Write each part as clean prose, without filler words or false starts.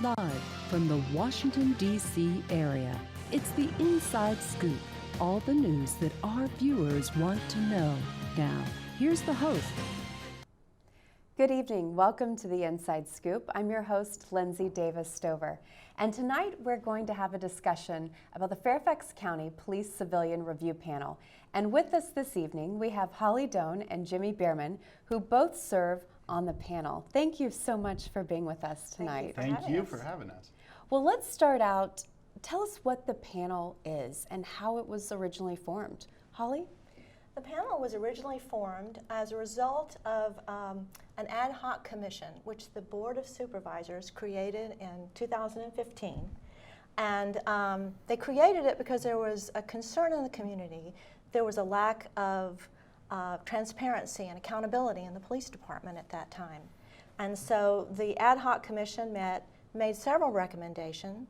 Live from the Washington, D.C. area, it's the Inside Scoop. All the news that our viewers want to know. Now, here's the host. Good evening. Welcome to the Inside Scoop. I'm your host, Lindsay Davis-Stover. And tonight we're going to have a discussion about the Fairfax County Police Civilian Review Panel. And with us this evening, we have Holly Dona and Jimmy Bierman, who both serve on the panel. Thank you so much for being with us tonight. Thank you for having us. Well, let's start out. Tell us what the panel is and how it was originally formed. Holly? The panel was originally formed as a result of an ad hoc commission, which the Board of Supervisors created in 2015. And they created it because there was a concern in the community. There was a lack of transparency and accountability in the police department at that time. And so the ad hoc commission made several recommendations.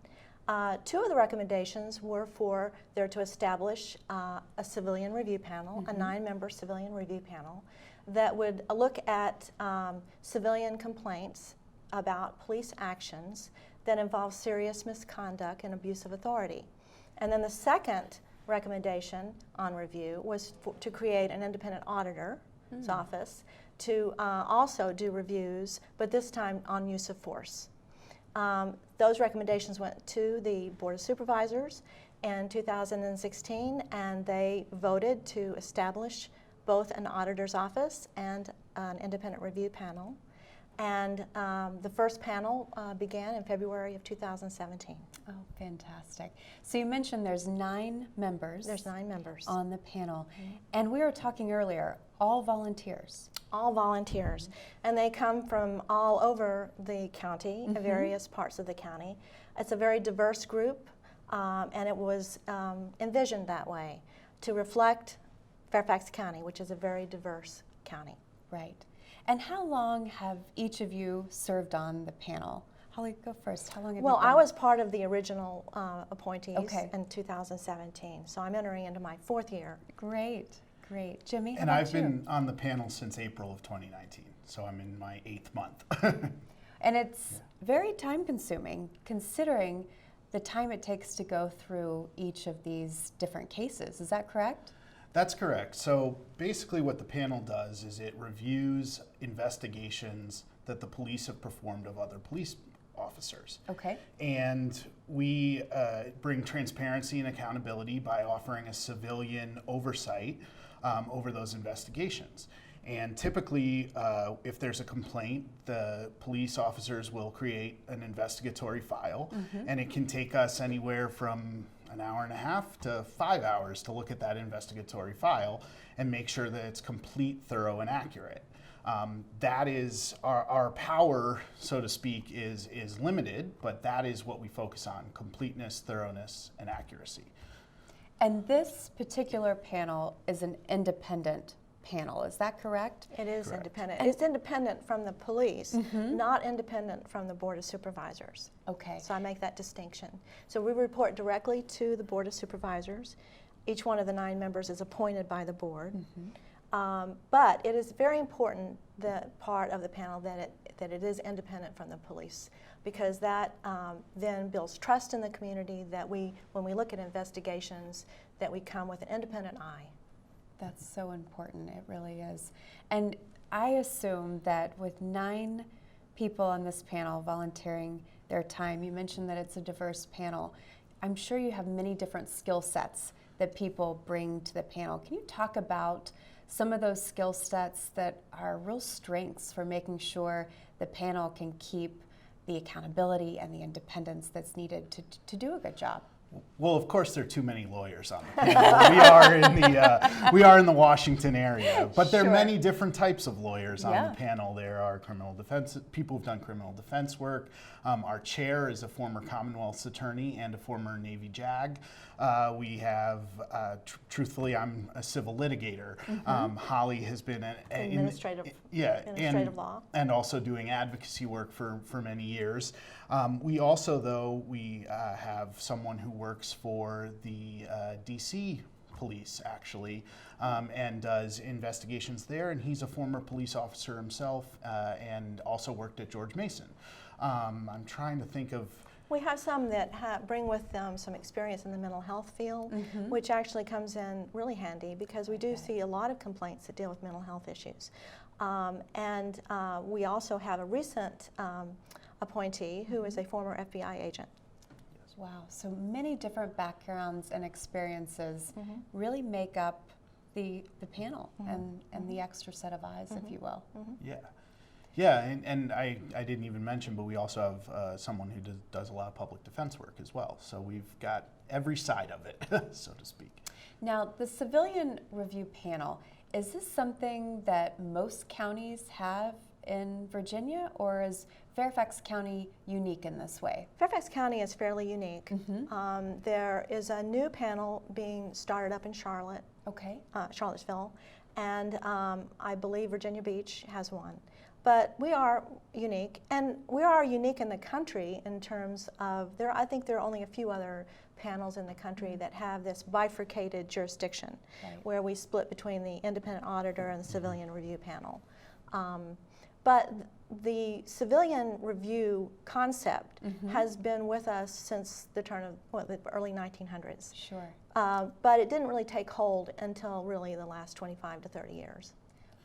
Two of the recommendations were for there to establish a civilian review panel, a 9-member civilian review panel that would look at civilian complaints about police actions that involve serious misconduct and abuse of authority. And then the second recommendation on review was to create an independent auditor's office to also do reviews, but this time on use of force. Those recommendations went to the Board of Supervisors in 2016, and they voted to establish both an auditor's office and an independent review panel. And the first panel began in February of 2017. Oh, fantastic. So you mentioned there's 9 members. There's 9 members on the panel. And we were talking earlier, all volunteers. All volunteers. And they come from all over the county, various parts of the county. It's a very diverse group, and it was envisioned that way to reflect Fairfax County, which is a very diverse county. Right. And how long have each of you served on the panel? Holly, go first. How long have you been? Well, I was part of the original appointees in 2017, so I'm entering into my 4th year. Great, great. Jimmy, how And about I've been on the panel since April of 2019, so I'm in my 8th month. And it's very time-consuming, considering the time it takes to go through each of these different cases. Is that correct? That's correct. So basically what the panel does is it reviews investigations that the police have performed of other police officers. Okay. And we bring transparency and accountability by offering a civilian oversight over those investigations. And typically, if there's a complaint, the police officers will create an investigatory file, and it can take us anywhere from an hour and a half to 5 hours to look at that investigatory file and make sure that it's complete, thorough, and accurate. That is our power, so to speak, is limited, but that is what we focus on: completeness, thoroughness, and accuracy. And this particular panel is an independent panel, is that correct? It is Correct. independent. It's independent from the police, not independent from the Board of Supervisors. Okay. So I make that distinction. So we report directly to the Board of Supervisors. Each one of the 9 members is appointed by the board. But it is very important, the part of the panel, that it is independent from the police, because that then builds trust in the community that when we look at investigations, that we come with an independent eye. That's so important, it really is. And I assume that with 9 people on this panel volunteering their time, you mentioned that it's a diverse panel, I'm sure you have many different skill sets that people bring to the panel. Can you talk about some of those skill sets that are real strengths for making sure the panel can keep the accountability and the independence that's needed to do a good job? Well, of course, there are too many lawyers on the panel. We are in the Washington area, but there are many different types of lawyers on the panel. There are criminal defense people who've done criminal defense work. Our chair is a former Commonwealth's attorney and a former Navy JAG. We have, truthfully, I'm a civil litigator. Holly has been Administrative law, and also doing advocacy work for many years. We also, we have someone who works for the DC police, actually, and does investigations there, and he's a former police officer himself and also worked at George Mason. I'm trying to think of. We have some that bring with them some experience in the mental health field, which actually comes in really handy because we do see a lot of complaints that deal with mental health issues. And we also have a recent appointee who is a former FBI agent. Wow, so many different backgrounds and experiences really make up the panel and the extra set of eyes, if you will. Yeah. Yeah, and I didn't even mention, but we also have someone who does a lot of public defense work as well. So we've got every side of it, so to speak. Now, the civilian review panel, is this something that most counties have in Virginia, or is Fairfax County unique in this way? Fairfax County is fairly unique. There is a new panel being started up in Charlotte, Charlottesville, and I believe Virginia Beach has one. But we are unique, and we are unique in the country in terms of, I think there are only a few other panels in the country that have this bifurcated jurisdiction, where we split between the independent auditor and the civilian review panel. But the civilian review concept has been with us since the turn of the early 1900s. Sure. But it didn't really take hold until really the last 25 to 30 years.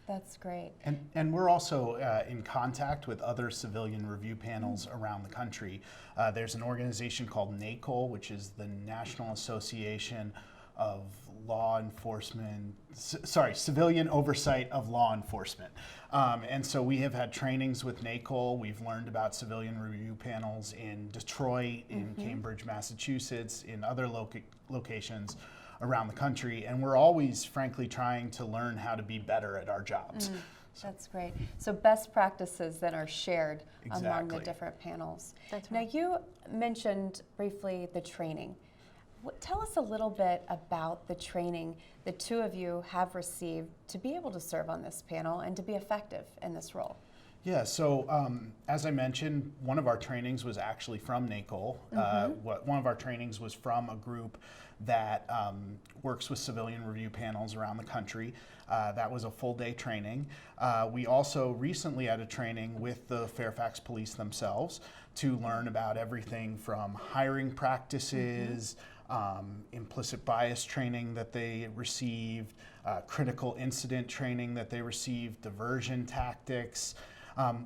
That's great. And we're also in contact with other civilian review panels around the country. There's an organization called NACOL, which is the National Association of Civilian Oversight of Law Enforcement. And so we have had trainings with NACOL. We've learned about civilian review panels in Detroit, in Cambridge, Massachusetts, in other locations around the country, and we're always, frankly, trying to learn how to be better at our jobs. That's great. So best practices then are shared among the different panels. That's right. Now, you mentioned briefly the training. Tell us a little bit about the training the two of you have received to be able to serve on this panel and to be effective in this role. Yeah, so as I mentioned, one of our trainings was actually from NACOL. One of our trainings was from a group that works with civilian review panels around the country. That was a full-day training. We also recently had a training with the Fairfax Police themselves to learn about everything from hiring practices, implicit bias training that they received, critical incident training that they received, diversion tactics.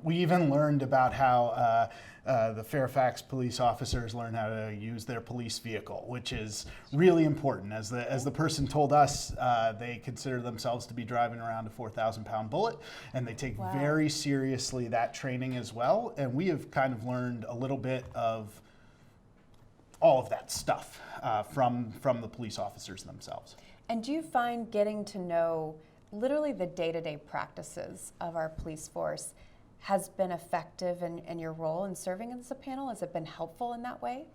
We even learned about how the Fairfax police officers learn how to use their police vehicle, which is really important. As the person told us, they consider themselves to be driving around a 4,000-pound bullet, and they take very seriously that training as well. And we have kind of learned a little bit of all of that stuff from the police officers themselves. And do you find getting to know literally the day-to-day practices of our police force has been effective in your role in serving as a panel? Has it been helpful in that way?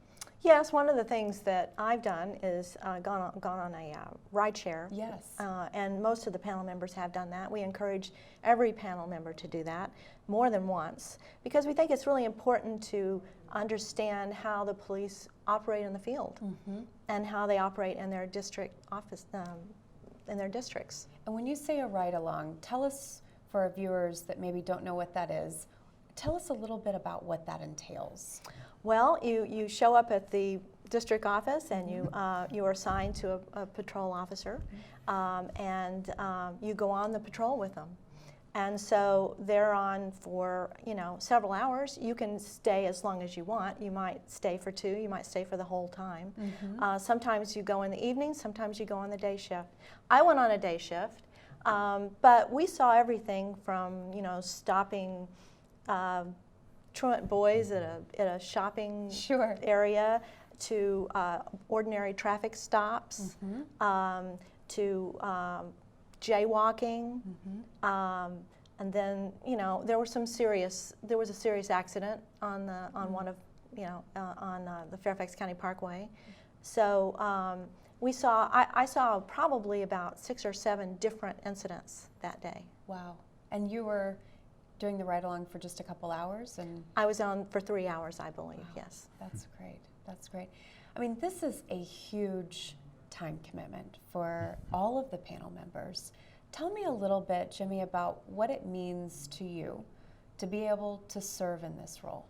Yes, one of the things that I've done is gone on a ride share. Yes. And most of the panel members have done that. We encourage every panel member to do that more than once because we think it's really important to understand how the police operate in the field and how they operate in their district office, in their districts. And when you say a ride along, tell us, for our viewers that maybe don't know what that is, tell us a little bit about what that entails. Well, you show up at the district office and you are assigned to a patrol officer and you go on the patrol with them. And so they're on for several hours. You can stay as long as you want. You might stay for 2, you might stay for the whole time. Sometimes you go in the evening, sometimes you go on the day shift. I went on a day shift. But we saw everything from, stopping truant boys at a shopping area to ordinary traffic stops, to jaywalking, and then there was a serious accident on one of on the Fairfax County Parkway, so. I saw probably about 6 or 7 different incidents that day. Wow. And you were doing the ride-along for just a couple hours? And I was on for 3 hours, I believe, yes. That's great. That's great. I mean, this is a huge time commitment for all of the panel members. Tell me a little bit, Jimmy, about what it means to you to be able to serve in this role.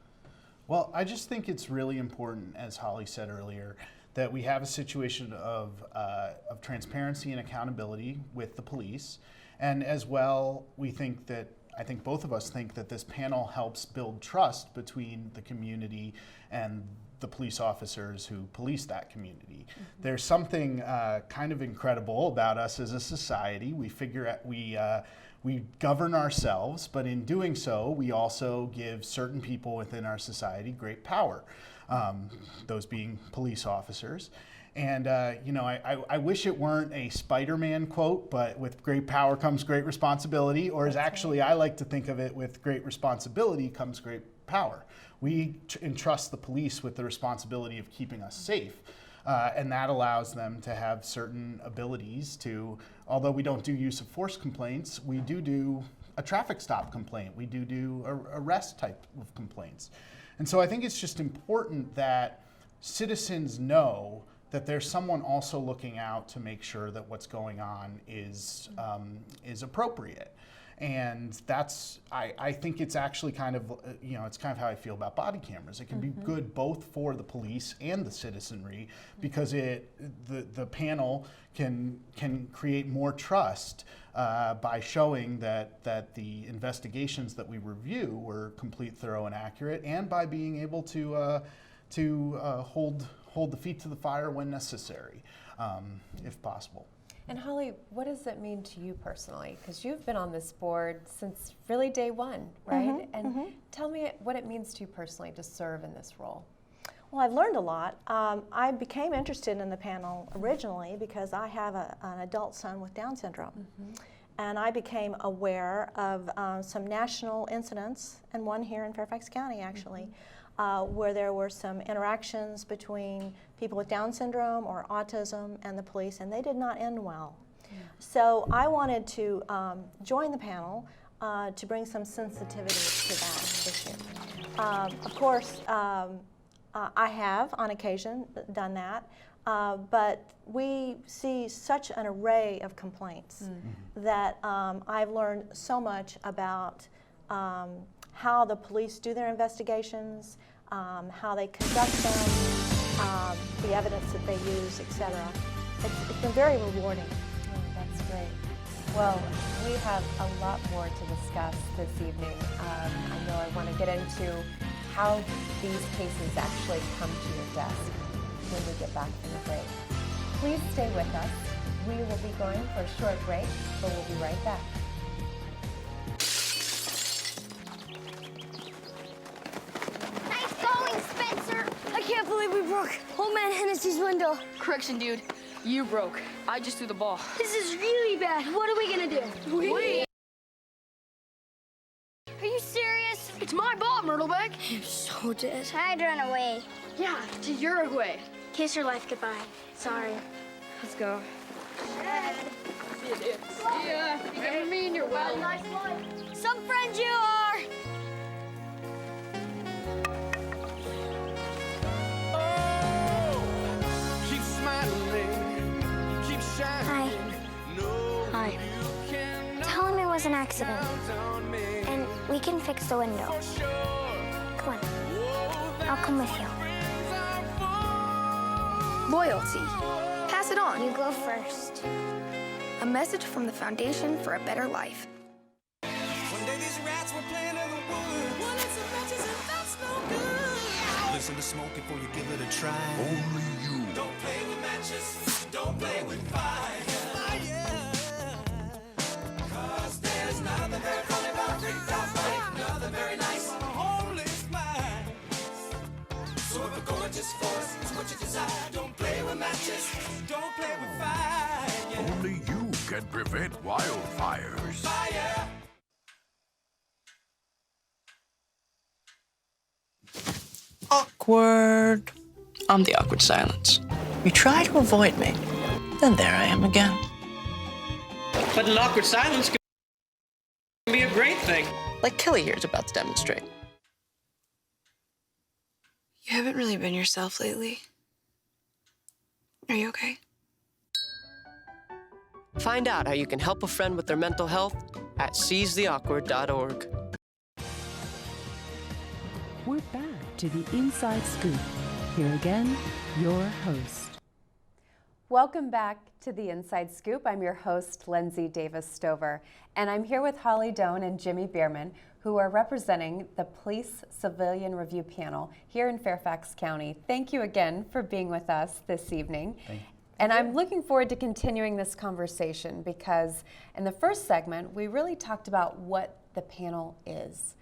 Well, I just think it's really important, as Holly said earlier, that we have a situation of transparency and accountability with the police. And as well, I think both of us think that this panel helps build trust between the community and the police officers who police that community. Mm-hmm. There's something kind of incredible about us as a society. We govern ourselves, but in doing so, we also give certain people within our society great power, those being police officers. And I wish it weren't a Spider-Man quote, but with great power comes great responsibility, or as actually I like to think of it, with great responsibility comes great power. We entrust the police with the responsibility of keeping us safe. And that allows them to have certain abilities to, although we don't do use of force complaints, we do a traffic stop complaint. We do arrest type of complaints. And so I think it's just important that citizens know that there's someone also looking out to make sure that what's going on is appropriate. And that's, I think it's actually kind of, it's kind of how I feel about body cameras. It can be good both for the police and the citizenry, because the panel can create more trust by showing that the investigations that we review were complete, thorough, and accurate, and by being able to hold the feet to the fire when necessary, if possible. And Holly, what does that mean to you personally? Because you've been on this board since really day one, right? Tell me what it means to you personally to serve in this role. Well, I've learned a lot. I became interested in the panel originally because I have an adult son with Down syndrome. And I became aware of some national incidents, and one here in Fairfax County actually, where there were some interactions between people with Down syndrome or autism and the police, and they did not end well. So I wanted to join the panel to bring some sensitivity to that issue. Of course, I have on occasion done that, but we see such an array of complaints that I've learned so much about how the police do their investigations, how they conduct them, the evidence that they use, etc. It's been very rewarding. Oh, that's great. Well, we have a lot more to discuss this evening. I know I want to get into how these cases actually come to your desk when we get back from the break. Please stay with us. We will be going for a short break, but we'll be right back. I can't believe we broke Old Man Hennessy's window. Correction, dude. You broke. I just threw the ball. This is really bad. What are we gonna do? Wait. Are you serious? It's my ball, Myrtleback. You're so dead. I'd run away. Yeah, to Uruguay. Kiss your life goodbye. Sorry. Let's go. Dad. See you, dude. See ya. You never mean you're well. Nice one. Some friends you are. Hi. Hi. Tell him it was an accident. And we can fix the window. Come on. I'll come with you. Loyalty. Pass it on. You go first. A message from the Foundation for a Better Life. One day these rats were playing in the woods. One lit some matches and that's no good. Listen to smoke before you give it a try. Only you. Don't play with matches. Don't play with fire. Cause there's nothing very funny about freaked out fight. Nothing very nice on a homeless mind. So if a gorgeous force is what you desire, don't play with matches. Don't play with fire. Only you can prevent wildfires. Fire. Awkward. I'm the awkward silence. You try to avoid me, then there I am again. But an awkward silence can be a great thing. Like Kelly here is about to demonstrate. You haven't really been yourself lately. Are you okay? Find out how you can help a friend with their mental health at seizetheawkward.org. We're back. to the Inside Scoop. Here again, your host. Welcome back to the Inside Scoop. I'm your host, Lindsay Davis-Stover, and I'm here with Holly Dona and Jimmy Bierman, who are representing the Police Civilian Review Panel here in Fairfax County. Thank you again for being with us this evening. Thank you. And I'm looking forward to continuing this conversation because in the first segment, we really talked about what the panel is.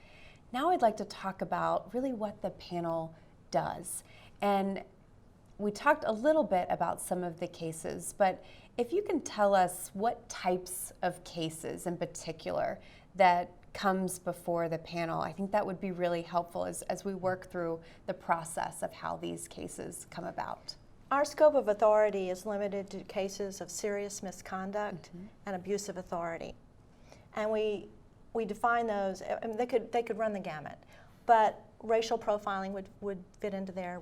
Now I'd like to talk about really what the panel does. And we talked a little bit about some of the cases, but if you can tell us what types of cases in particular that comes before the panel, I think that would be really helpful as we work through the process of how these cases come about. Our scope of authority is limited to cases of serious misconduct and abuse of authority. And we define those, I mean, they could run the gamut, but racial profiling would fit into there,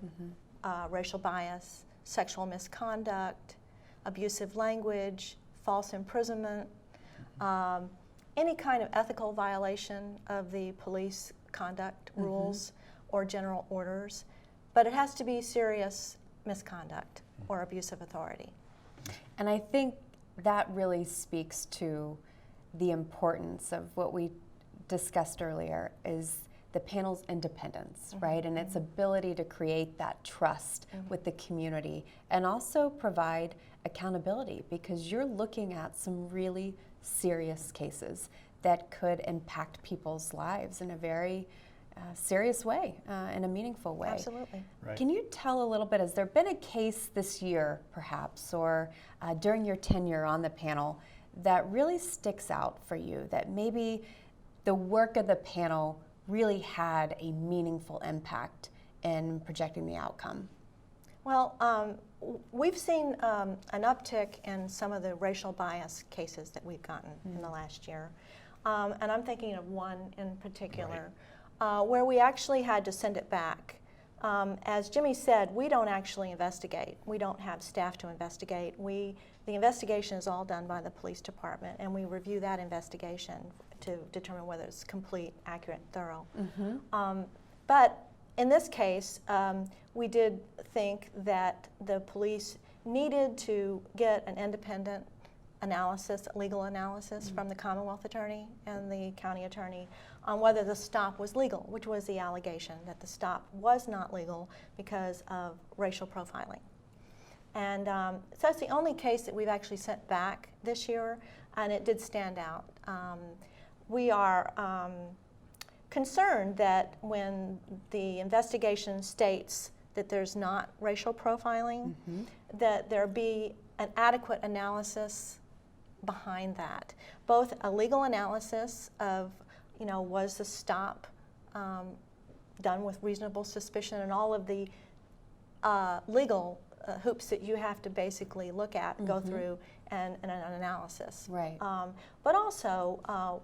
racial bias, sexual misconduct, abusive language, false imprisonment, any kind of ethical violation of the police conduct rules or general orders, but it has to be serious misconduct or abuse of authority. And I think that really speaks to the importance of what we discussed earlier is the panel's independence, right? And its ability to create that trust with the community and also provide accountability because you're looking at some really serious cases that could impact people's lives in a very serious way, in a meaningful way. Absolutely. Right. Can you tell a little bit, has there been a case this year perhaps or during your tenure on the panel that really sticks out for you, that maybe the work of the panel really had a meaningful impact in projecting the outcome? Well, we've seen an uptick in some of the racial bias cases that we've gotten in the last year. And I'm thinking of one in particular where we actually had to send it back. As Jimmy said, we don't actually investigate. We don't have staff to investigate. The investigation is all done by the police department, and we review that investigation to determine whether it's complete, accurate, thorough. But in this case, we did think that the police needed to get an independent analysis, legal analysis from the Commonwealth Attorney and the County Attorney on whether the stop was legal, which was the allegation that the stop was not legal because of racial profiling. And so that's the only case that we've actually sent back this year, and it did stand out. We are concerned that when the investigation states that there's not racial profiling, that there be an adequate analysis behind that. Both a legal analysis of, was the stop done with reasonable suspicion and all of the legal hoops that you have to basically look at, go through, and an analysis. Right. But also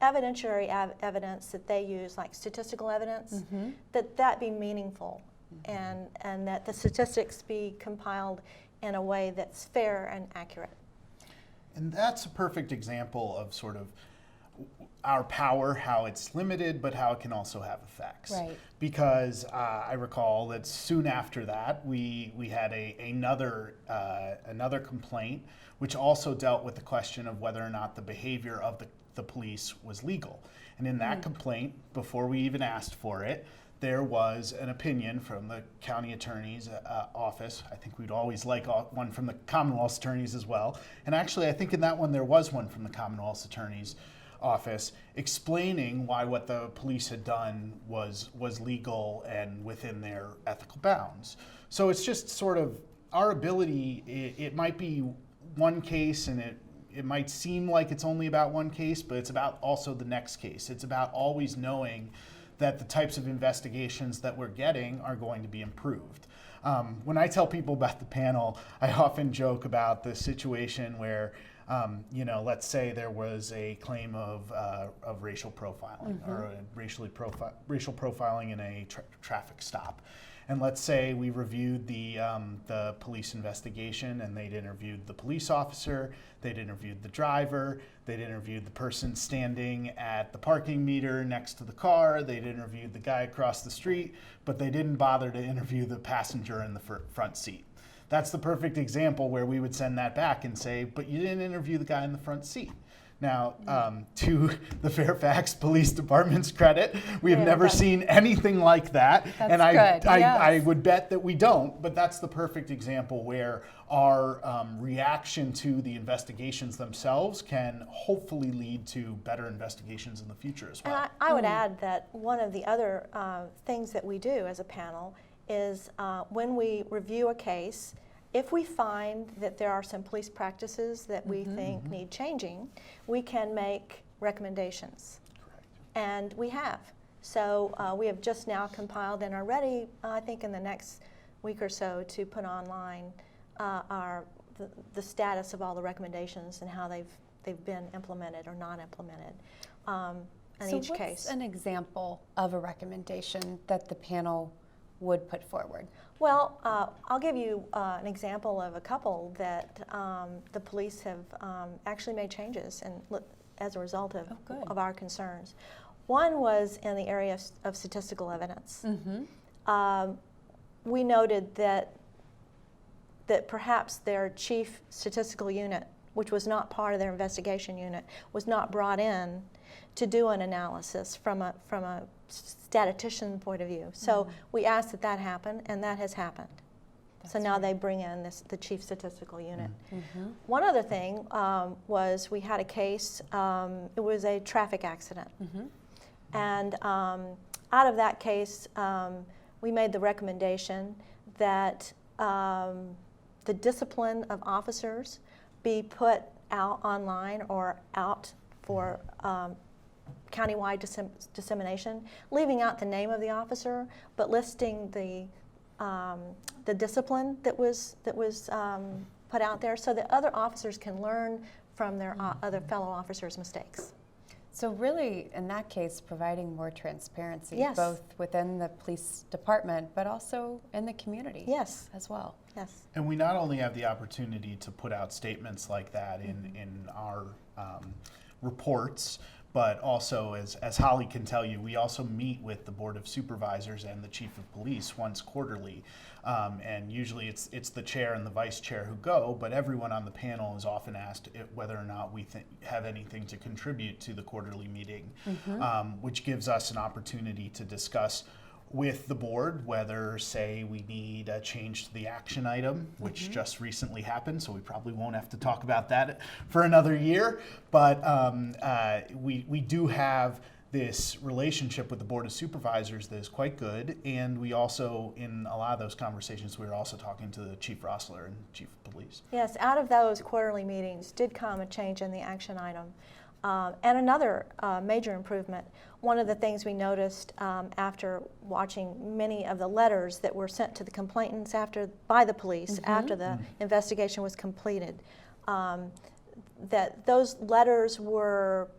evidentiary evidence that they use, like statistical evidence, that be meaningful and that the statistics be compiled in a way that's fair and accurate. And that's a perfect example of sort of our power, how it's limited, but how it can also have effects. Right. Because I recall that soon after that, we had another complaint, which also dealt with the question of whether or not the behavior of the police was legal. And in that complaint, before we even asked for it, there was an opinion from the county attorney's office. I think we'd always like one from the Commonwealth's attorneys as well. And actually, I think in that one there was one from the Commonwealth's attorney's office explaining why what the police had done was legal and within their ethical bounds. So it's just sort of our ability, it might be one case and it might seem like it's only about one case, but it's about also the next case. It's about always knowing that the types of investigations that we're getting are going to be improved. When I tell people about the panel, I often joke about the situation where You know, let's say there was a claim of racial profiling or racial profiling in a traffic stop. And let's say we reviewed the police investigation, and they'd interviewed the police officer, they'd interviewed the driver, they'd interviewed the person standing at the parking meter next to the car, they'd interviewed the guy across the street, but they didn't bother to interview the passenger in the front seat. That's the perfect example where we would send that back and say, but you didn't interview the guy in the front seat. Now, to the Fairfax Police Department's credit, we have never seen anything like that. That's and good. I would bet that we don't, but that's the perfect example where our reaction to the investigations themselves can hopefully lead to better investigations in the future as well. And I would add that one of the other things that we do as a panel is when we review a case, if we find that there are some police practices that we think need changing, we can make recommendations. Correct. And we have. So we have just now compiled and are ready, I think in the next week or so, to put online the status of all the recommendations and how they've been implemented or not implemented in each case. What's an example of a recommendation that the panel would put forward? Well, I'll give you an example of a couple that the police have actually made changes and as a result of our concerns. One was in the area of statistical evidence. We noted that perhaps their chief statistical unit, which was not part of their investigation unit, was not brought in to do an analysis from a statistician point of view. So we asked that happen, and that has happened. So now they bring in the chief statistical unit. One other thing was we had a case, it was a traffic accident. And out of that case, we made the recommendation that the discipline of officers be put out online or out for countywide dissemination, leaving out the name of the officer, but listing the discipline that was put out there, so that other officers can learn from their other fellow officers' mistakes. So really, in that case, providing more transparency, Yes. both within the police department, but also in the community Yes. as well. Yes. And we not only have the opportunity to put out statements like that in our reports, but also, as Holly can tell you, we also meet with the Board of Supervisors and the Chief of Police once quarterly. And usually it's the chair and the vice chair who go, but everyone on the panel is often asked whether or not we have anything to contribute to the quarterly meeting, which gives us an opportunity to discuss with the board whether, say, we need a change to the action item, which just recently happened, so we probably won't have to talk about that for another year. But we do have this relationship with the Board of Supervisors that is quite good, and we also, in a lot of those conversations, we were also talking to the Chief Rossler and Chief of Police. Yes, out of those quarterly meetings did come a change in the action item. And another major improvement, one of the things we noticed after watching many of the letters that were sent to the complainants by the police after the investigation was completed, that those letters were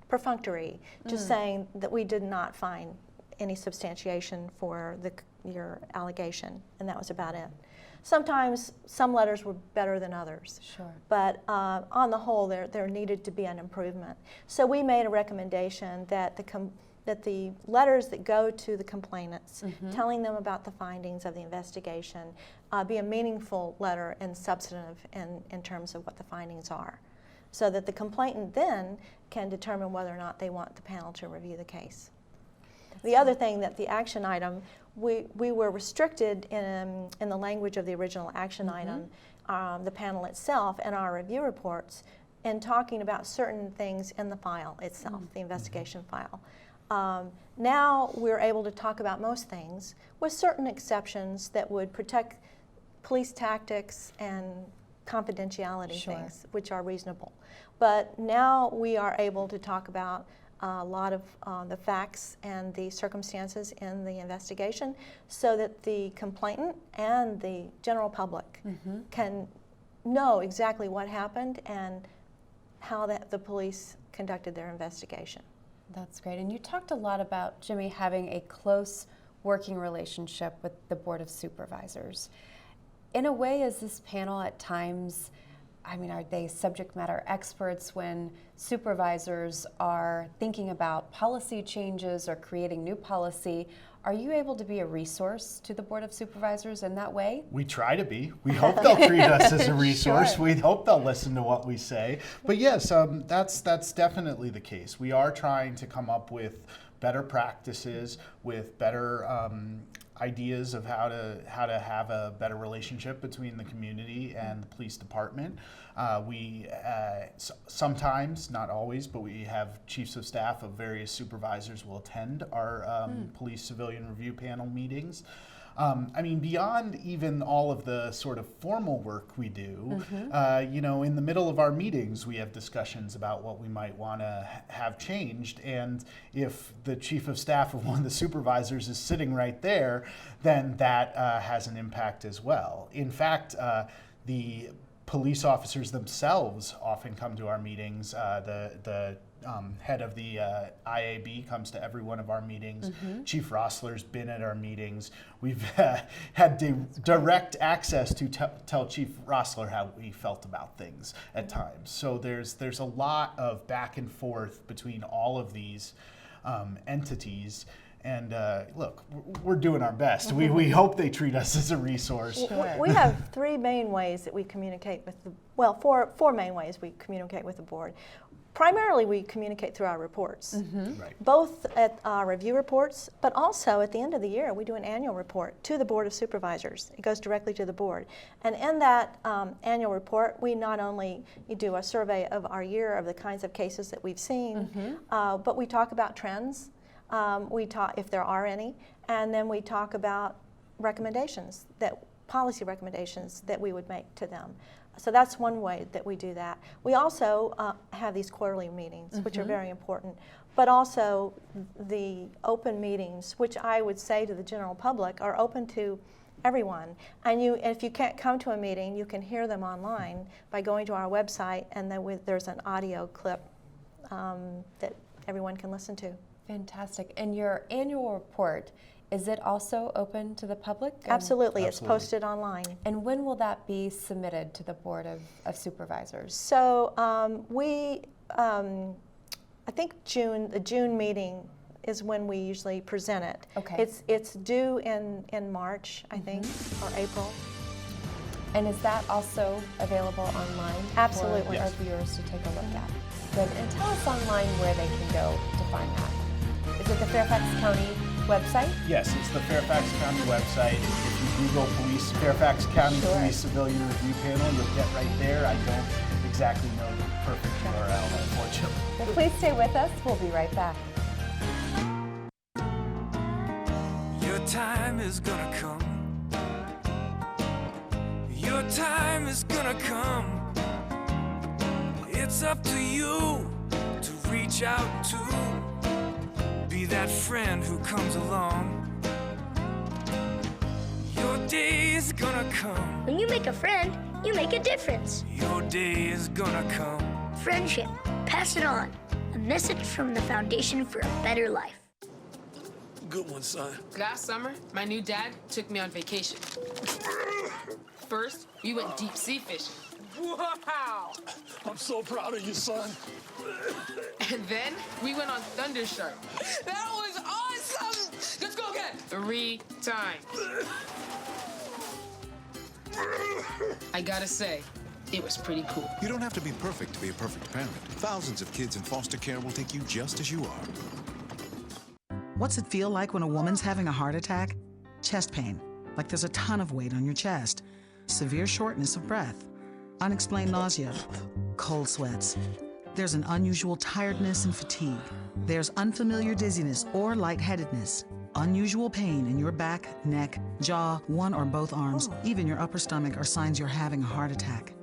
perfunctory, just saying that we did not find any substantiation for your allegation, and that was about it. Sometimes some letters were better than others, but on the whole, there needed to be an improvement. So we made a recommendation that the letters that go to the complainants, telling them about the findings of the investigation, be a meaningful letter and substantive in terms of what the findings are, so that the complainant then can determine whether or not they want the panel to review the case. The other thing that the action item, we were restricted in the language of the original action item, the panel itself and our review reports, in talking about certain things in the file itself, the investigation file. Now we're able to talk about most things with certain exceptions that would protect police tactics and confidentiality things, which are reasonable. But now we are able to talk about a lot of the facts and the circumstances in the investigation, so that the complainant and the general public can know exactly what happened and how the police conducted their investigation. That's great. And you talked a lot about, Jimmy, having a close working relationship with the Board of Supervisors. In a way, is this panel at times, I mean, are they subject matter experts when supervisors are thinking about policy changes or creating new policy? Are you able to be a resource to the Board of Supervisors in that way? We try to be. We hope they'll treat us as a resource. Sure. We hope they'll listen to what we say. But yes, that's definitely the case. We are trying to come up with better practices, with better ideas of how to have a better relationship between the community and the police department. We sometimes, not always, but we have chiefs of staff of various supervisors will attend our police civilian review panel meetings. I mean, beyond even all of the sort of formal work we do, you know, in the middle of our meetings, we have discussions about what we might want to have changed. And if the chief of staff of one of the supervisors is sitting right there, then that has an impact as well. In fact, the police officers themselves often come to our meetings. The head of the IAB comes to every one of our meetings. Chief Rossler's been at our meetings. We've had direct access to tell Chief Rossler how we felt about things at times. So there's a lot of back and forth between all of these entities. And look, we're doing our best. We hope they treat us as a resource. We have three main ways that we communicate with four main ways we communicate with the board. Primarily, we communicate through our reports, Right. both at our review reports, but also at the end of the year, we do an annual report to the Board of Supervisors. It goes directly to the board. And in that annual report, we not only do a survey of our year of the kinds of cases that we've seen, but we talk about trends. We talk, if there are any, and then we talk about recommendations, policy recommendations that we would make to them. So that's one way that we do that. We also have these quarterly meetings, which are very important, but also the open meetings, which I would say to the general public are open to everyone. And if you can't come to a meeting, you can hear them online by going to our website, and then there's an audio clip that everyone can listen to. Fantastic. And your annual report, is it also open to the public? Absolutely. It's posted online. And when will that be submitted to the Board of Supervisors? So I think the June meeting is when we usually present it. Okay. It's due in March, I think, or April. And is that also available online Absolutely. for our viewers to take a look at? Good. And tell us online where they can go to find that. Is it the Fairfax County website? Yes, it's the Fairfax County website. If you Google Fairfax County Police Civilian Review Panel, you'll get right there. I don't exactly know the perfect URL, unfortunately. Well, please stay with us. We'll be right back. Your time is gonna come. Your time is gonna come. It's up to you to reach out to be that friend who comes along. Your day is gonna come. When you make a friend, you make a difference. Your day is gonna come. Friendship. Pass it on. A message from the Foundation for a Better Life. Good one, son. Last summer, my new dad took me on vacation. First, we went deep sea fishing. Wow! I'm so proud of you, son. And then we went on Thunder Shark. That was awesome! Let's go again. 3 times. I gotta say, it was pretty cool. You don't have to be perfect to be a perfect parent. Thousands of kids in foster care will take you just as you are. What's it feel like when a woman's having a heart attack? Chest pain, like there's a ton of weight on your chest. Severe shortness of breath. Unexplained nausea. Cold sweats. There's an unusual tiredness and fatigue. There's unfamiliar dizziness or lightheadedness. Unusual pain in your back, neck, jaw, one or both arms, even your upper stomach are signs you're having a heart attack.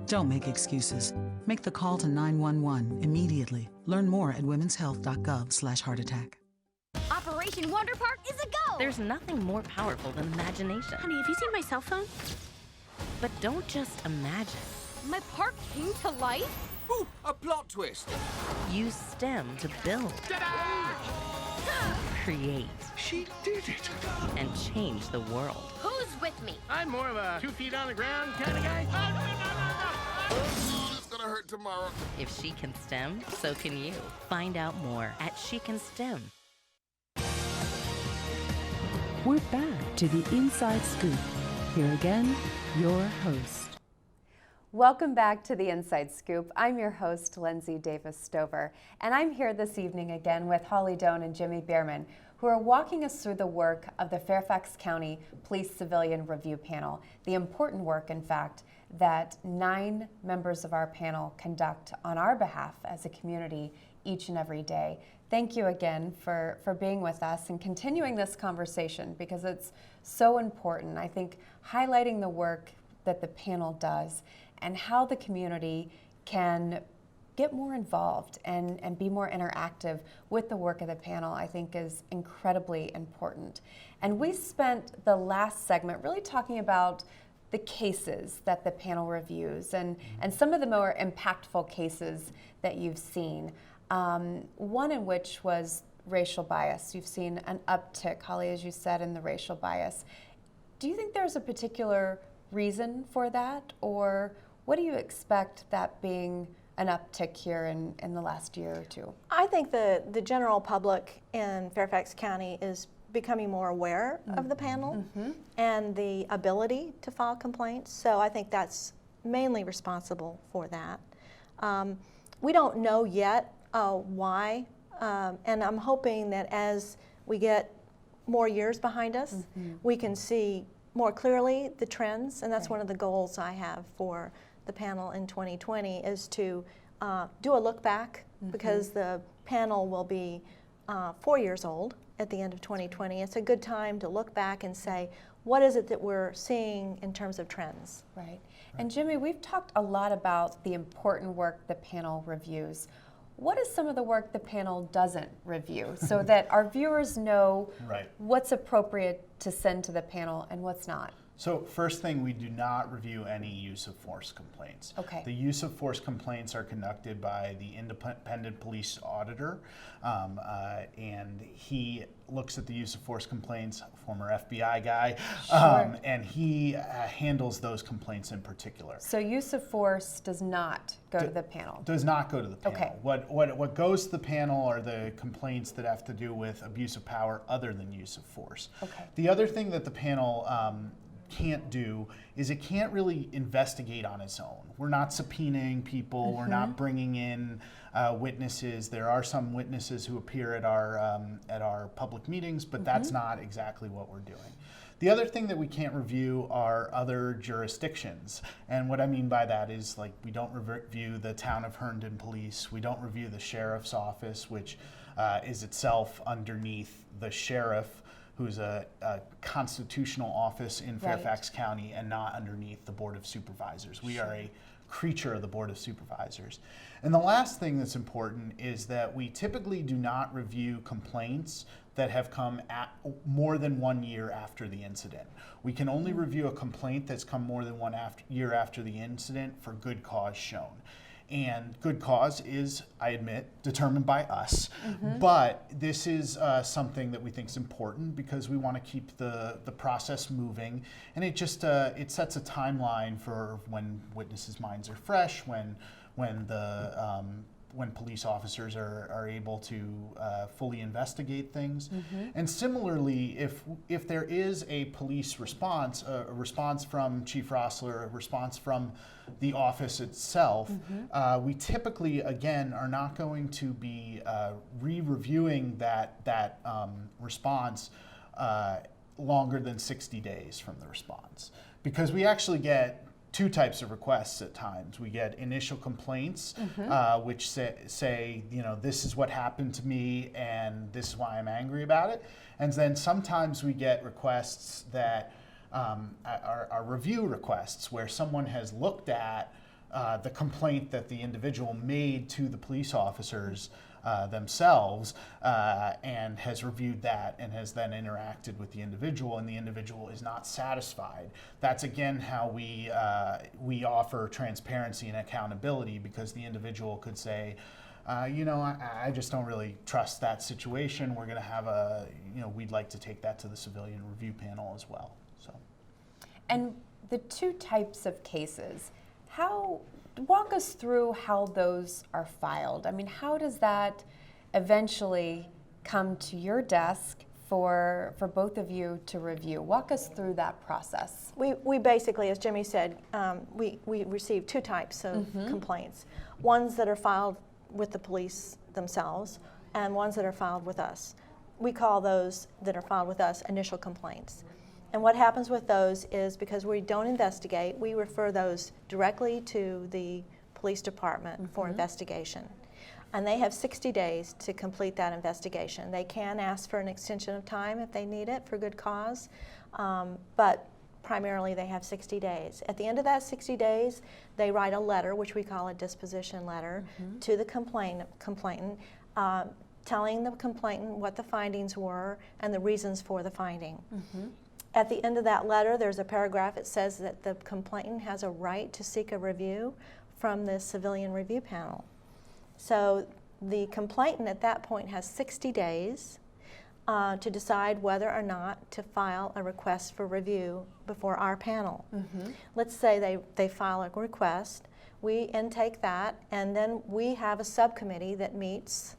Don't make excuses. Make the call to 911 immediately. Learn more at womenshealth.gov/heartattack. Operation Wonder Park is a go! There's nothing more powerful than imagination. Honey, have you seen my cell phone? But don't just imagine. My park came to life? Ooh, a plot twist. Use STEM to build, create. She did it. And change the world. Who's with me? I'm more of a 2 feet on the ground kind of guy. It's gonna hurt tomorrow. If she can STEM, so can you. Find out more at She Can STEM. We're back to the Inside Scoop. Here again, your host. Welcome back to the Inside Scoop. I'm your host, Lindsay Davis Stover, and I'm here this evening again with Holly Dona and Jimmy Bierman, who are walking us through the work of the Fairfax County Police Civilian Review Panel, the important work, in fact, that 9 members of our panel conduct on our behalf as a community each and every day. Thank you again for being with us and continuing this conversation, because it's so important. I think highlighting the work that the panel does and how the community can get more involved and be more interactive with the work of the panel, I think is incredibly important. And we spent the last segment really talking about the cases that the panel reviews and some of the more impactful cases that you've seen. One in which was racial bias. You've seen an uptick, Holly, as you said, in the racial bias. Do you think there's a particular reason for that, or what do you expect that being an uptick here in the last year or two? I think the general public in Fairfax County is becoming more aware of the panel and the ability to file complaints. So I think that's mainly responsible for that. We don't know yet why, and I'm hoping that as we get more years behind us, we can see more clearly the trends, and that's one of the goals I have for the panel in 2020 is to do a look back, because the panel will be 4 years old at the end of 2020. It's a good time to look back and say, what is it that we're seeing in terms of trends? Right. And Jimmy, we've talked a lot about the important work the panel reviews. What is some of the work the panel doesn't review so that our viewers know what's appropriate to send to the panel and what's not? So first thing, we do not review any use of force complaints. Okay. The use of force complaints are conducted by the independent police auditor, and he looks at the use of force complaints, former FBI guy, and he handles those complaints in particular. So use of force does not go to the panel? Does not go to the panel. Okay. What goes to the panel are the complaints that have to do with abuse of power other than use of force. Okay. The other thing that the panel can't do is it can't really investigate on its own. We're not subpoenaing people. We're not bringing in witnesses. There are some witnesses who appear at our public meetings, but that's not exactly what we're doing. The other thing that we can't review are other jurisdictions. And what I mean by that is, like, we don't review the town of Herndon Police. We don't review the sheriff's office, which is itself underneath the sheriff, who's a constitutional office in Fairfax County and not underneath the Board of Supervisors. We are a creature of the Board of Supervisors. And the last thing that's important is that we typically do not review complaints that have come at more than 1 year after the incident. We can only review a complaint that's come more than 1 year after the incident for good cause shown. And good cause is, I admit, determined by us. But this is something that we think is important because we want to keep the process moving. And it just it sets a timeline for when witnesses' minds are fresh, when police officers are able to fully investigate things. And similarly, if there is a police response, a response from Chief Rossler, a response from the office itself, we typically, again, are not going to be re-reviewing that response longer than 60 days from the response. Because we actually get two types of requests at times. We get initial complaints, which say, you know, this is what happened to me and this is why I'm angry about it. And then sometimes we get requests that are review requests, where someone has looked at the complaint that the individual made to the police officers themselves and has reviewed that and has then interacted with the individual, and the individual is not satisfied. That's again how we offer transparency and accountability, because the individual could say, I just don't really trust that situation. We're going to have we'd like to take that to the civilian review panel as well. So, and the two types of cases, walk us through how those are filed. I mean, how does that eventually come to your desk for both of you to review? Walk us through that process. We basically, as Jimmy said, we receive two types of complaints. Ones that are filed with the police themselves and ones that are filed with us. We call those that are filed with us initial complaints. And what happens with those is, because we don't investigate, we refer those directly to the police department for investigation. And they have 60 days to complete that investigation. They can ask for an extension of time if they need it for good cause, but primarily they have 60 days. At the end of that 60 days, they write a letter, which we call a disposition letter, to the complainant, telling the complainant what the findings were and the reasons for the finding. At the end of that letter, there's a paragraph that says that the complainant has a right to seek a review from the civilian review panel. So the complainant at that point has 60 days to decide whether or not to file a request for review before our panel. Let's say they file a request, we intake that, and then we have a subcommittee that meets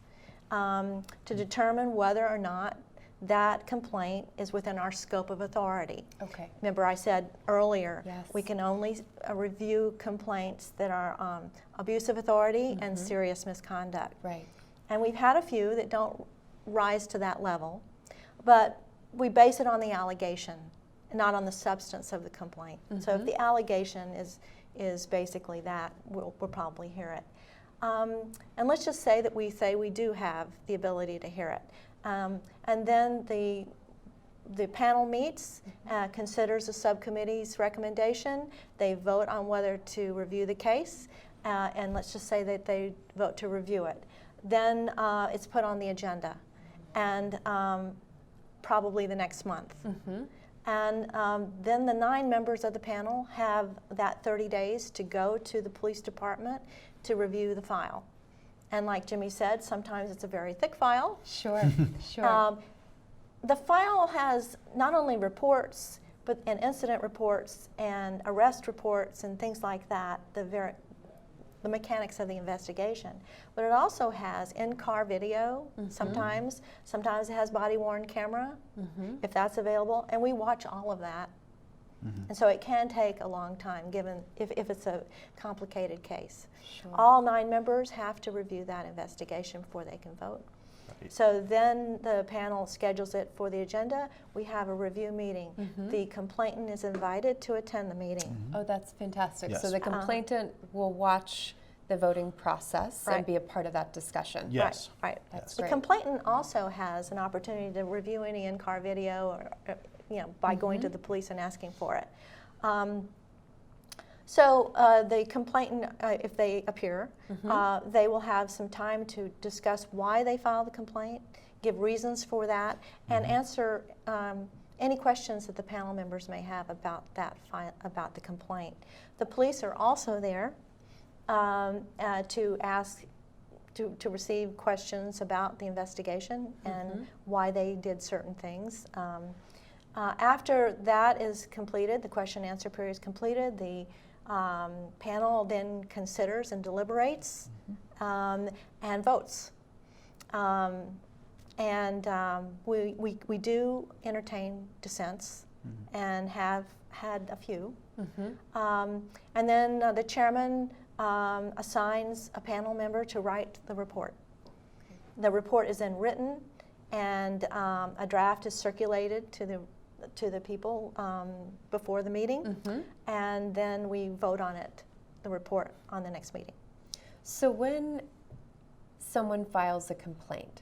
to determine whether or not that complaint is within our scope of authority. Okay. Remember, I said earlier, we can only review complaints that are abuse of authority and serious misconduct. Right. And we've had a few that don't rise to that level, but we base it on the allegation, not on the substance of the complaint. So if the allegation is basically that, we'll probably hear it. And let's just say that we do have the ability to hear it. And then the panel meets, considers the subcommittee's recommendation. They vote on whether to review the case, and let's just say that they vote to review it. Then it's put on the agenda, and probably the next month. And then the 9 members of the panel have that 30 days to go to the police department to review the file. And like Jimmy said, sometimes it's a very thick file. Sure, sure. The file has not only reports, and incident reports and arrest reports and things like that, the mechanics of the investigation. But it also has in-car video sometimes. Sometimes it has body-worn camera, if that's available. And we watch all of that. And so it can take a long time, given if it's a complicated case. Sure. All 9 members have to review that investigation before they can vote. Right. So then the panel schedules it for the agenda. We have a review meeting. The complainant is invited to attend the meeting. Oh, that's fantastic. Yes. So the complainant will watch the voting process and be a part of that discussion. Yes. Right. That's The great. complainant also has an opportunity to review any in-car video or by going to the police and asking for it. So the complainant, if they appear, they will have some time to discuss why they filed the complaint, give reasons for that, and answer any questions that the panel members may have about about the complaint. The police are also there to ask, to receive questions about the investigation and why they did certain things. After that is completed, the question and answer period is completed, the panel then considers and deliberates and votes. We do entertain dissents and have had a few. And then the chairman assigns a panel member to write the report. The report is then written, and a draft is circulated to the people before the meeting, and then we vote on it, the report, on the next meeting. So when someone files a complaint,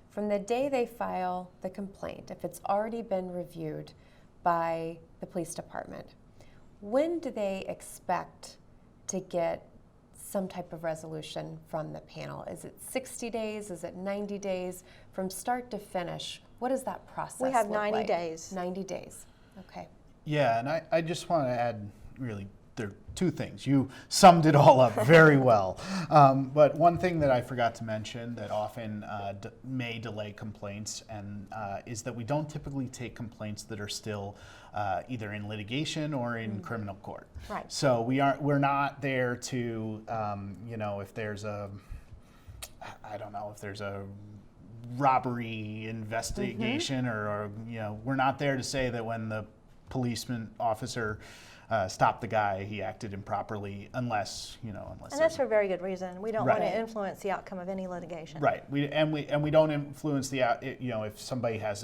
from the day they file the complaint, if it's already been reviewed by the police department, when do they expect to get some type of resolution from the panel? Is it 60 days? Is it 90 days? From start to finish, what does that process We have look 90 like? days. 90 days. Okay. Yeah, and I just want to add, really, there are two things. You summed it all up very well. But one thing that I forgot to mention that often may delay complaints and is that we don't typically take complaints that are still either in litigation or in criminal court. Right. So we're not there to, you know, if there's a, I don't know, if there's a robbery investigation or, you know, we're not there to say that when the policeman officer stopped the guy, he acted improperly, unless, you know, And that's for a very good reason. We don't want to influence the outcome of any litigation. Right. We don't influence the you know, if somebody has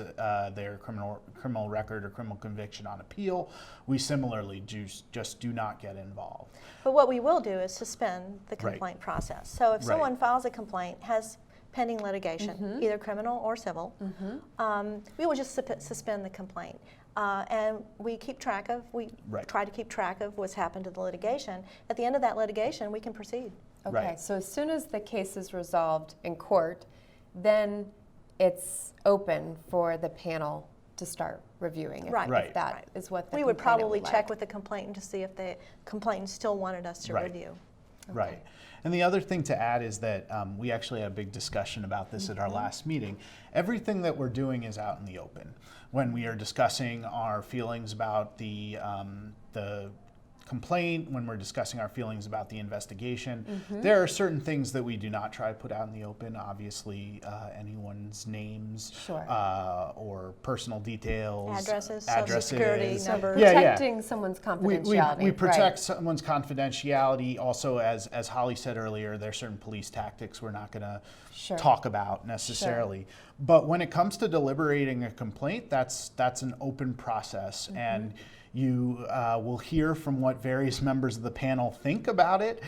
their criminal record or criminal conviction on appeal, we similarly just do not get involved. But what we will do is suspend the complaint process. So if someone files a complaint, has pending litigation, either criminal or civil, we will just suspend the complaint. And we keep track of, try to keep track of what's happened to the litigation. At the end of that litigation, we can proceed. Okay, so as soon as the case is resolved in court, then it's open for the panel to start reviewing. If that is what the we would probably like. check with the complainant to see if the complainant still wanted us to review. Right. And the other thing to add is that we actually had a big discussion about this at our last meeting. Everything that we're doing is out in the open. When we are discussing our feelings about the complaint, when we're discussing our feelings about the investigation, there are certain things that we do not try to put out in the open. Obviously, anyone's names or personal details, addresses, social security numbers. Protecting someone's confidentiality. We protect someone's confidentiality. Also, as Holly said earlier, there are certain police tactics we're not going to talk about necessarily. But when it comes to deliberating a complaint, that's an open process, and you will hear from what various members of the panel think about it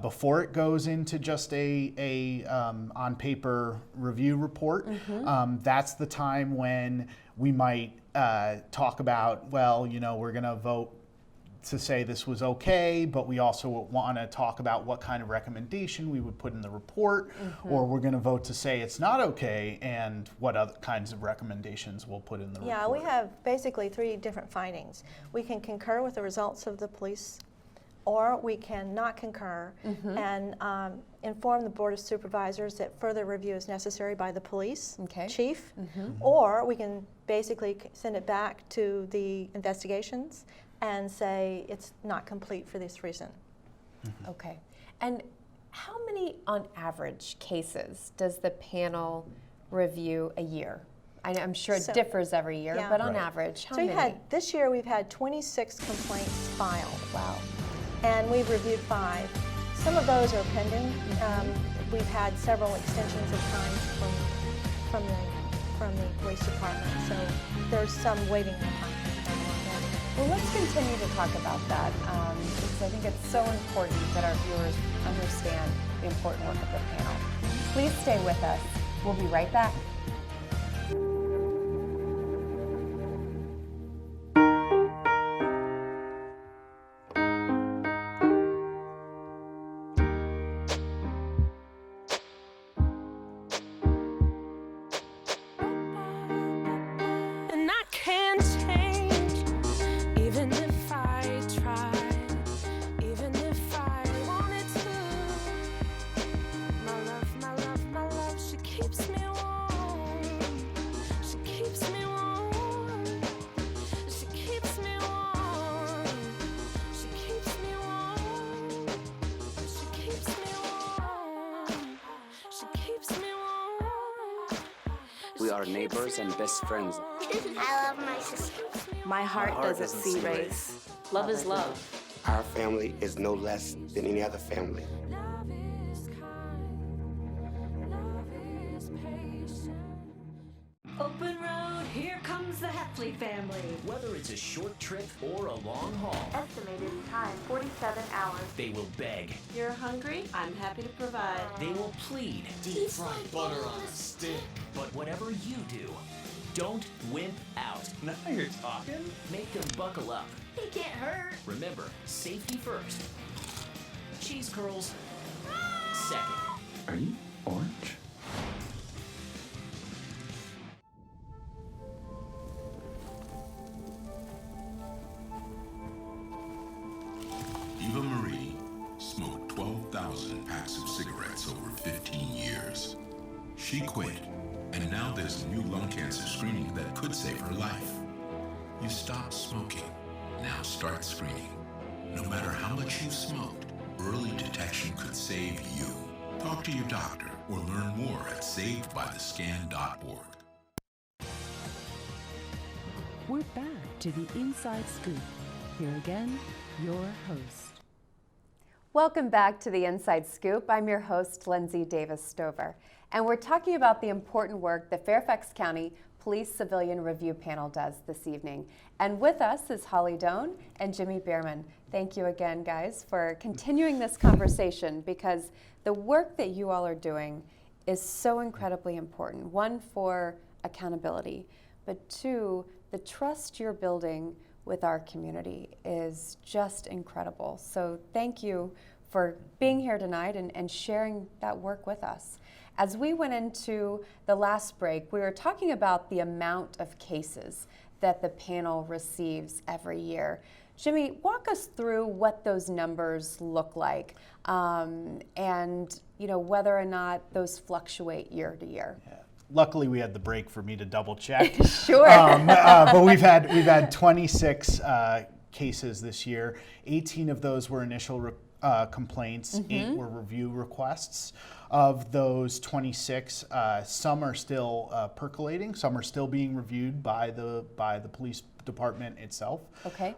before it goes into just a on-paper review report. That's the time when we might talk about, well, you know, we're going to vote to say this was okay, but we also want to talk about what kind of recommendation we would put in the report, or we're going to vote to say it's not okay, and what other kinds of recommendations we'll put in the report. Yeah, we have basically 3 different findings. We can concur with the results of the police, or we can not concur and inform the Board of Supervisors that further review is necessary by the police chief, or we can basically send it back to the investigations and say it's not complete for this reason. Okay. And how many, on average, cases does the panel review a year? I'm sure it differs every year, but on average, how many? This year we've had 26 complaints filed. Wow. And we've reviewed 5. Some of those are pending. We've had several extensions of time from the police department, so there's some waiting time. Well, let's continue to talk about that because I think it's so important that our viewers understand the important work of the panel. Please stay with us. We'll be right back. We are neighbors and best friends. I love my sister. My heart doesn't see race. Love is love. Our family is no less than any other family. Open road, here comes the Heffley family. Whether it's a short trip or a long haul. Estimated time, 47 hours. They will beg. You're hungry? I'm happy to provide. They will plead. Deep fried butter on a stick. But whatever you do, don't wimp out. Now you're talking. Make them buckle up. He can't hurt. Remember, safety first. Cheese curls, second. Are you orange? Eva Marie smoked 12,000 packs of cigarettes over 15 years. She quit, and now there's a new lung cancer screening that could save her life. You stopped smoking. Now start screening. No matter how much you smoked, early detection could save you. Talk to your doctor or learn more at savedbythescan.org. We're back to the Inside Scoop. Here again, your host. Welcome back to the Inside Scoop. I'm your host, Lindsay Davis-Stover, and we're talking about the important work the Fairfax County Police Civilian Review Panel does this evening. And with us is Holly Dona and Jimmy Bierman. Thank you again, guys, for continuing this conversation, because the work that you all are doing is so incredibly important. One, for accountability, but two, the trust you're building with our community is just incredible. So thank you for being here tonight and sharing that work with us. As we went into the last break, we were talking about the amount of cases that the panel receives every year. Jimmy, walk us through what those numbers look like, and whether or not those fluctuate year to year. Yeah. Luckily, we had the break for me to double check. Sure. But we've had 26 cases this year. 18 of those were initial complaints. 8 were review requests. Of those 26, some are still percolating. Some are still being reviewed by the police department itself. Okay.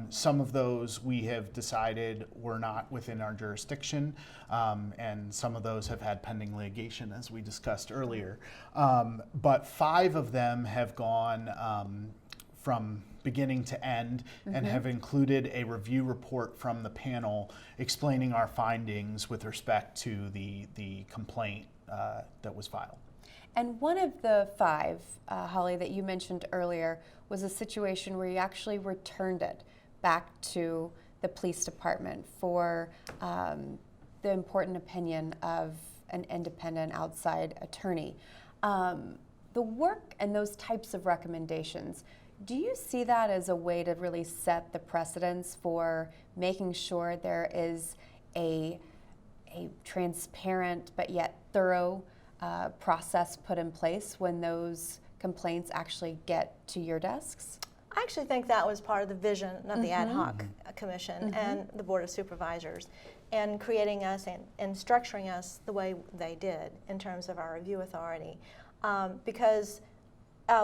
Some of those we have decided were not within our jurisdiction, and some of those have had pending litigation, as we discussed earlier. But 5 of them have gone from beginning to end and have included a review report from the panel explaining our findings with respect to the complaint that was filed. And one of the 5, Holly, that you mentioned earlier was a situation where you actually returned it back to the police department for the important opinion of an independent outside attorney. The work and those types of recommendations, do you see that as a way to really set the precedence for making sure there is a transparent but yet thorough process put in place when those complaints actually get to your desks? I actually think that was part of the vision of the ad hoc commission and the Board of Supervisors, and creating us and structuring us the way they did in terms of our review authority. Because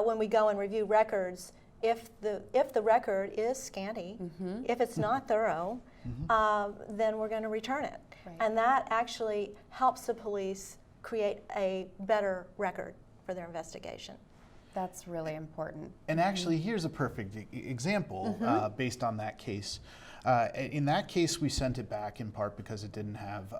when we go and review records, if the record is scanty, if it's not thorough, then we're going to return it. Right. And that actually helps the police create a better record for their investigation. That's really important. And actually, here's a perfect example based on that case. In that case, we sent it back in part because it didn't have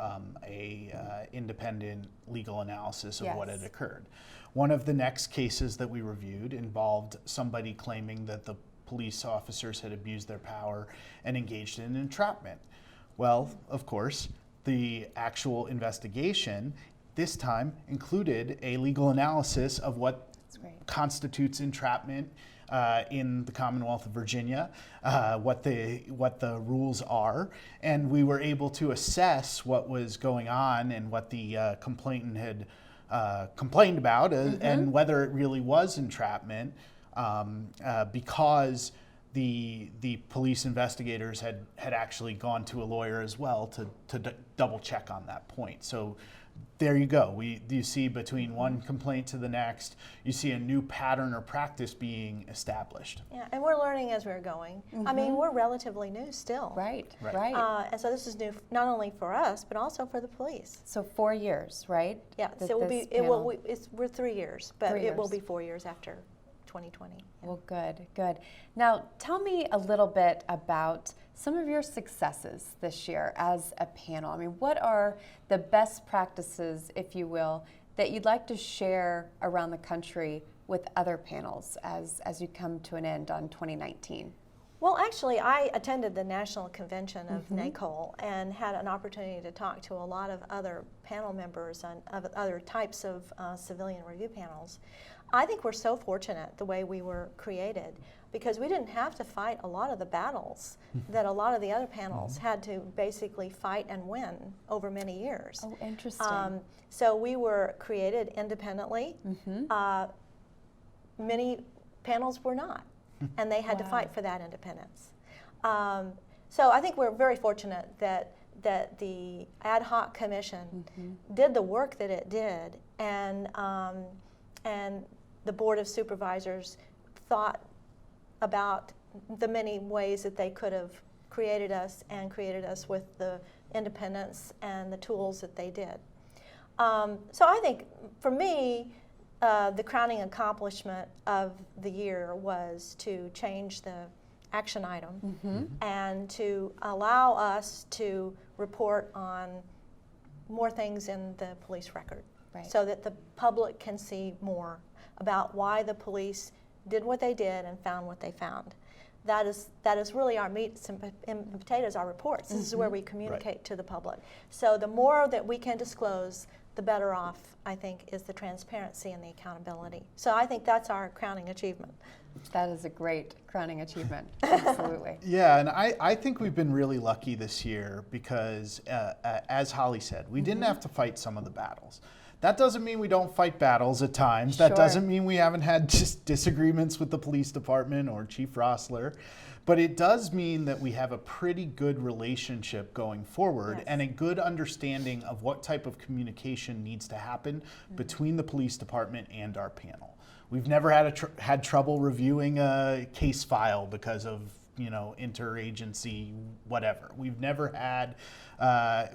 a independent legal analysis of what had occurred. One of the next cases that we reviewed involved somebody claiming that the police officers had abused their power and engaged in entrapment. Well, of course, the actual investigation this time included a legal analysis of what constitutes entrapment in the Commonwealth of Virginia, what the rules are, and we were able to assess what was going on and what the complainant had complained about, and whether it really was entrapment, because the police investigators had actually gone to a lawyer as well to double check on that point. So there you go. You see between one complaint to the next, you see a new pattern or practice being established. Yeah, and we're learning as we're going. I mean, we're relatively new still. Right. And so this is new not only for us, but also for the police. So 4 years, right? Yeah, so it will be, we're 3 years, but it will be 4 years after 2020. Yeah. Well, good. Now, tell me a little bit about some of your successes this year as a panel. I mean, what are the best practices, if you will, that you'd like to share around the country with other panels as you come to an end on 2019? Well, actually, I attended the national convention of NACOL and had an opportunity to talk to a lot of other panel members and of other types of civilian review panels. I think we're so fortunate the way we were created, because we didn't have to fight a lot of the battles that a lot of the other panels had to basically fight and win over many years. Oh, interesting. So we were created independently. Many panels were not, and they had to fight for that independence. So I think we're very fortunate that the ad hoc commission did the work that it did, and the Board of Supervisors thought about the many ways that they could have created us with the independence and the tools that they did. So I think for me, the crowning accomplishment of the year was to change the action item and to allow us to report on more things in the police record, so that the public can see more about why the police did what they did and found what they found. That is really our meat and potatoes, our reports. This is where we communicate to the public. So the more that we can disclose, the better off, I think, is the transparency and the accountability. So I think that's our crowning achievement. That is a great crowning achievement, absolutely. Yeah, and I think we've been really lucky this year because, as Holly said, we didn't have to fight some of the battles. That doesn't mean we don't fight battles at times. That doesn't mean we haven't had just disagreements with the police department or Chief Rossler. But it does mean that we have a pretty good relationship going forward and a good understanding of what type of communication needs to happen between the police department and our panel. We've never had trouble reviewing a case file because of interagency, whatever. We've never had,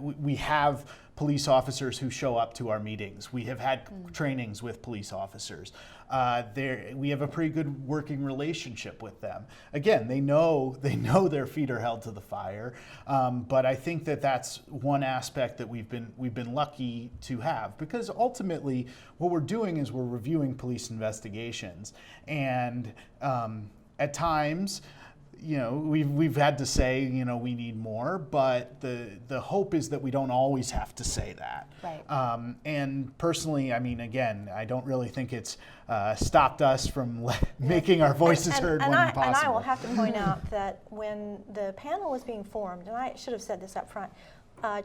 we have police officers who show up to our meetings. We have had trainings with police officers. We have a pretty good working relationship with them. Again, they know their feet are held to the fire, but I think that that's one aspect that we've been lucky to have, because ultimately what we're doing is we're reviewing police investigations, and at times, we've had to say, we need more, but the hope is that we don't always have to say that. Right. And personally, again, I don't really think it's stopped us from making our voices heard when possible. And I will have to point out that when the panel was being formed, and I should have said this up front,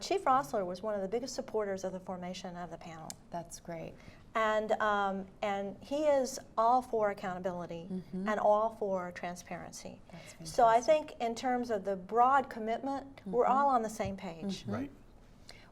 Chief Rossler was one of the biggest supporters of the formation of the panel. That's great. And he is all for accountability and all for transparency. So I think in terms of the broad commitment, we're all on the same page. Right.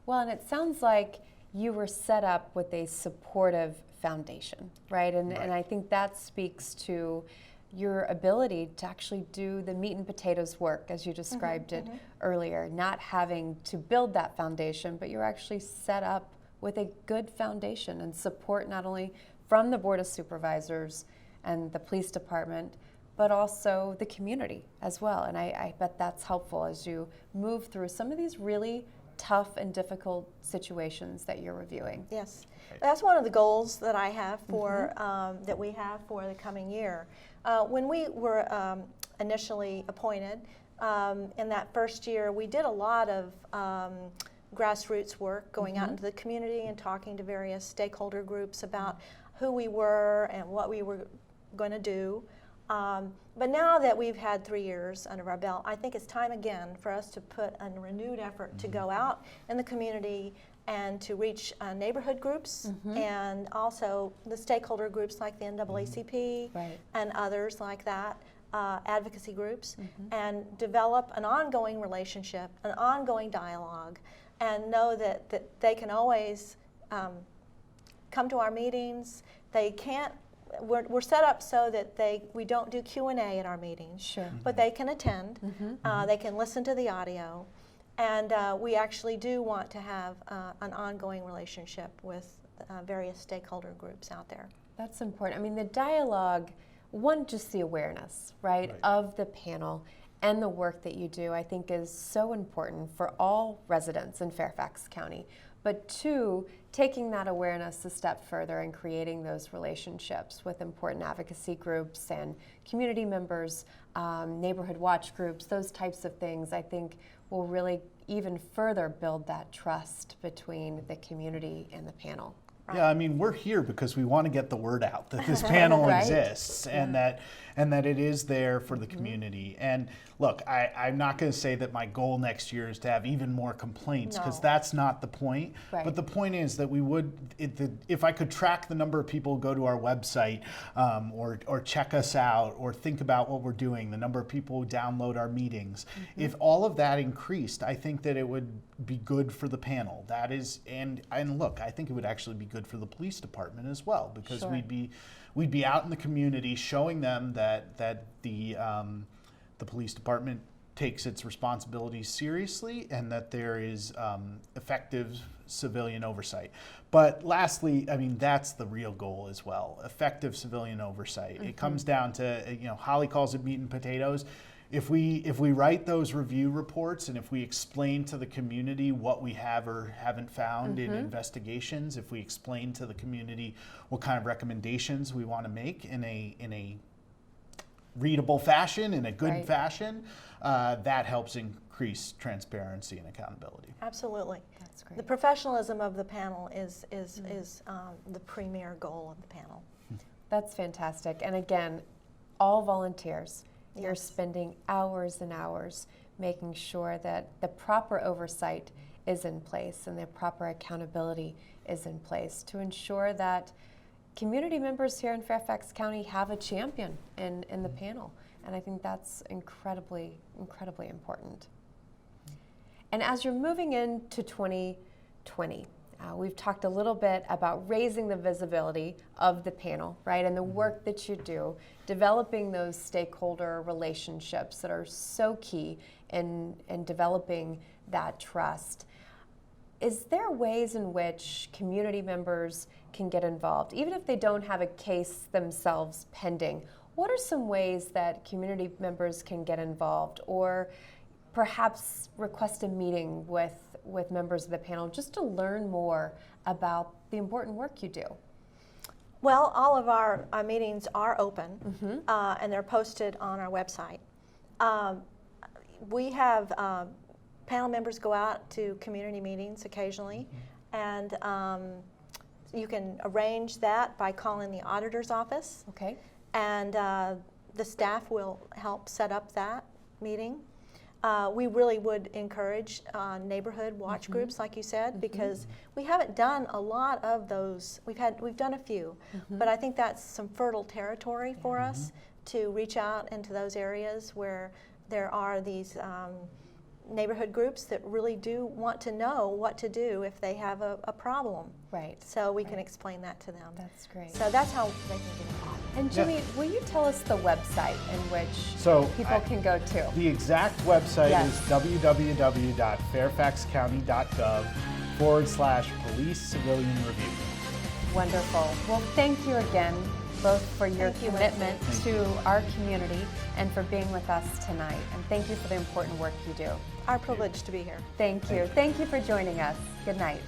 Well, and it sounds like you were set up with a supportive foundation, right? And I think that speaks to your ability to actually do the meat and potatoes work, as you described it earlier, not having to build that foundation, but you're actually set up with a good foundation and support not only from the Board of Supervisors and the police department, but also the community as well. And I bet that's helpful as you move through some of these really tough and difficult situations that you're reviewing. Yes, that's one of the goals that I have for, that we have for the coming year. When we were initially appointed, in that first year, we did a lot of grassroots work, going out into the community and talking to various stakeholder groups about who we were and what we were going to do. But now that we've had 3 years under our belt, I think it's time again for us to put a renewed effort to go out in the community and to reach neighborhood groups and also the stakeholder groups like the NAACP and others like that, advocacy groups, and develop an ongoing relationship, an ongoing dialogue, and know that they can always come to our meetings. They can't. We're set up so that we don't do Q&A at our meetings, but they can attend. They can listen to the audio, and we actually do want to have an ongoing relationship with various stakeholder groups out there. That's important. The dialogue, just the awareness, right, of the panel and the work that you do, I think is so important for all residents in Fairfax County, but 2, taking that awareness a step further and creating those relationships with important advocacy groups and community members, neighborhood watch groups, those types of things, I think will really even further build that trust between the community and the panel. Yeah, I mean, we're here because we want to get the word out that this panel Right. exists and that it is there for the community. And look, I'm not going to say that my goal next year is to have even more complaints, because that's not the point. Right. But the point is that we would, if I could track the number of people who go to our website or check us out or think about what we're doing, the number of people who download our meetings, if all of that increased, I think that it would be good for the panel. That is, and look, I think it would actually be good for the police department as well, because Sure. we'd be out in the community showing them that the police department takes its responsibilities seriously and that there is effective civilian oversight. But lastly, I mean, that's the real goal as well, effective civilian oversight. It comes down to, Holly calls it meat and potatoes. If we write those review reports and if we explain to the community what we have or haven't found in investigations, if we explain to the community what kind of recommendations we want to make in a readable fashion, in a good fashion, that helps increase transparency and accountability. Absolutely. That's great. The professionalism of the panel is the premier goal of the panel. That's fantastic. And again, all volunteers. You're spending hours and hours making sure that the proper oversight is in place and the proper accountability is in place to ensure that community members here in Fairfax County have a champion in the panel. And I think that's incredibly, incredibly important. And as you're moving into 2020, we've talked a little bit about raising the visibility of the panel, right, and the work that you do, developing those stakeholder relationships that are so key in developing that trust. Is there ways in which community members can get involved, even if they don't have a case themselves pending? What are some ways that community members can get involved, or perhaps request a meeting with members of the panel just to learn more about the important work you do? Well, all of our meetings are open and they're posted on our website. We have panel members go out to community meetings occasionally, and you can arrange that by calling the auditor's office. Okay. And the staff will help set up that meeting. We really would encourage neighborhood watch groups, like you said, because we haven't done a lot of those. We've done a few, but I think that's some fertile territory for us to reach out into those areas where there are these neighborhood groups that really do want to know what to do if they have a problem. Right. So we can explain that to them. That's great. So that's how they can get involved. And Jimmy, will you tell us the website in which people can go to? The exact website is www.fairfaxcounty.gov/police civilian review. Wonderful. Well, thank you again, both for your commitment to our community and for being with us tonight. And thank you for the important work you do. Our privilege to be here. Thank you. Thank you for joining us. Good night.